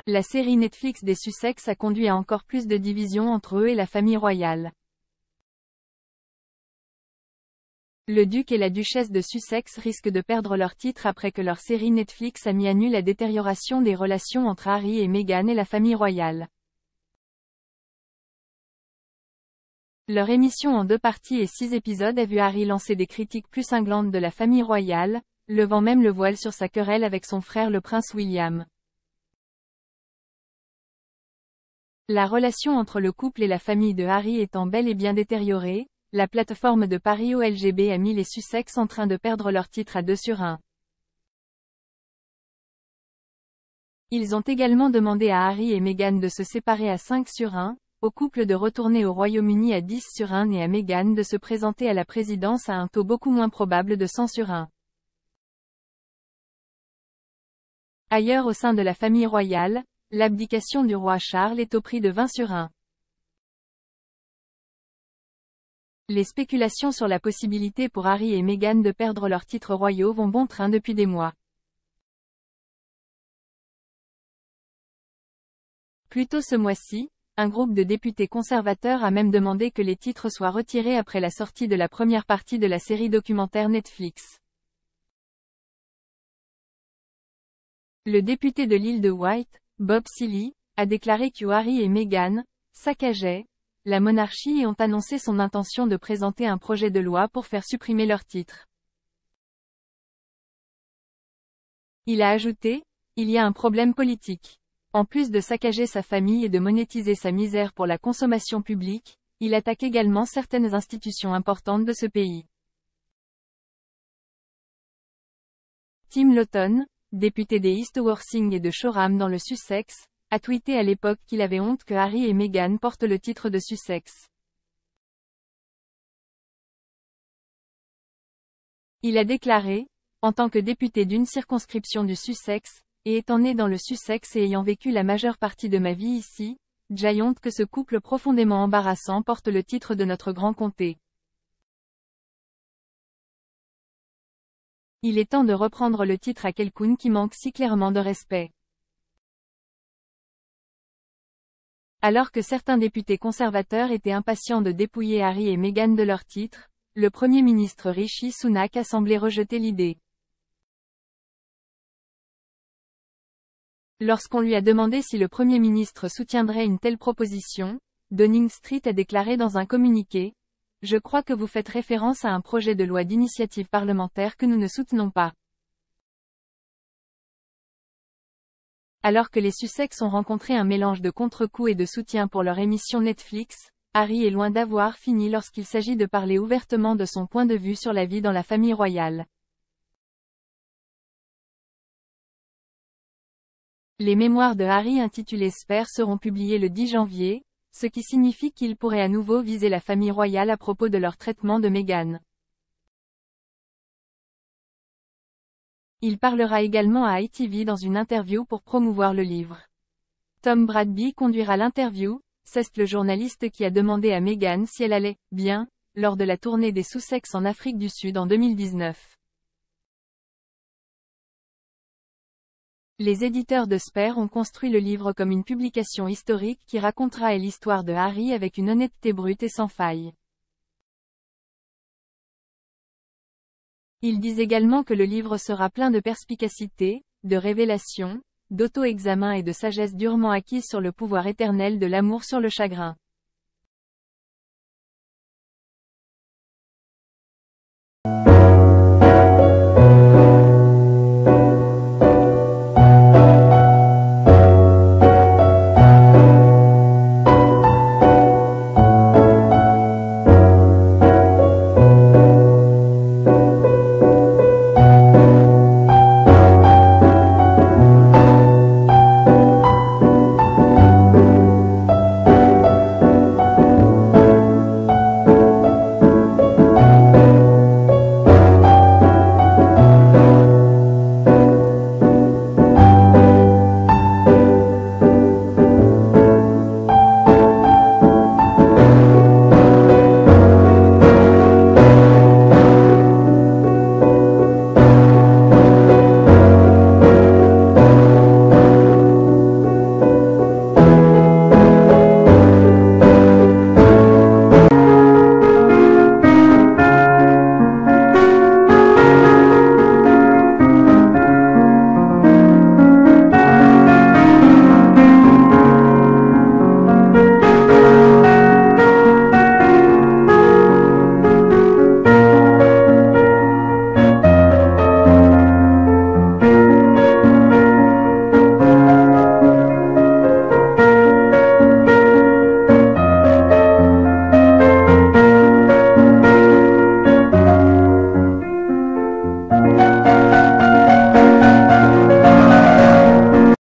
La série Netflix des Sussex a conduit à encore plus de divisions entre eux et la famille royale. Le duc et la duchesse de Sussex risquent de perdre leur titre après que leur série Netflix a mis à nu la détérioration des relations entre Harry et Meghan et la famille royale. Leur émission en 2 parties et 6 épisodes a vu Harry lancer des critiques plus cinglantes de la famille royale, levant même le voile sur sa querelle avec son frère le prince William. La relation entre le couple et la famille de Harry étant bel et bien détériorée, la plateforme de paris OLGB a mis les Sussex en train de perdre leur titre à 2/1. Ils ont également demandé à Harry et Meghan de se séparer à 5/1, au couple de retourner au Royaume-Uni à 10/1 et à Meghan de se présenter à la présidence à un taux beaucoup moins probable de 100/1. Ailleurs au sein de la famille royale, l'abdication du roi Charles est au prix de 20/1. Les spéculations sur la possibilité pour Harry et Meghan de perdre leurs titres royaux vont bon train depuis des mois. Plus tôt ce mois-ci, un groupe de députés conservateurs a même demandé que les titres soient retirés après la sortie de la première partie de la série documentaire Netflix. Le député de l'île de Wight, Bob Seeley, a déclaré que Harry et Meghan saccageaient la monarchie et ont annoncé son intention de présenter un projet de loi pour faire supprimer leurs titres. Il a ajouté, il y a un problème politique. En plus de saccager sa famille et de monétiser sa misère pour la consommation publique, il attaque également certaines institutions importantes de ce pays. Tim Lawton, député des East Worthing et de Shoreham dans le Sussex, a tweeté à l'époque qu'il avait honte que Harry et Meghan portent le titre de Sussex. Il a déclaré, en tant que député d'une circonscription du Sussex, et étant né dans le Sussex et ayant vécu la majeure partie de ma vie ici, j'ai honte que ce couple profondément embarrassant porte le titre de notre grand comté. Il est temps de reprendre le titre à quelqu'un qui manque si clairement de respect. Alors que certains députés conservateurs étaient impatients de dépouiller Harry et Meghan de leur titre, le Premier ministre Rishi Sunak a semblé rejeter l'idée. Lorsqu'on lui a demandé si le Premier ministre soutiendrait une telle proposition, Downing Street a déclaré dans un communiqué, « Je crois que vous faites référence à un projet de loi d'initiative parlementaire que nous ne soutenons pas. » Alors que les Sussex ont rencontré un mélange de contre-coups et de soutien pour leur émission Netflix, Harry est loin d'avoir fini lorsqu'il s'agit de parler ouvertement de son point de vue sur la vie dans la famille royale. Les mémoires de Harry intitulées Spare seront publiées le 10 janvier, ce qui signifie qu'il pourrait à nouveau viser la famille royale à propos de leur traitement de Meghan. Il parlera également à ITV dans une interview pour promouvoir le livre. Tom Bradby conduira l'interview, c'est le journaliste qui a demandé à Meghan si elle allait « bien » lors de la tournée des Sussex en Afrique du Sud en 2019. Les éditeurs de Spare ont construit le livre comme une publication historique qui racontera l'histoire de Harry avec une honnêteté brute et sans faille. Ils disent également que le livre sera plein de perspicacité, de révélations, d'auto-examen et de sagesse durement acquise sur le pouvoir éternel de l'amour sur le chagrin.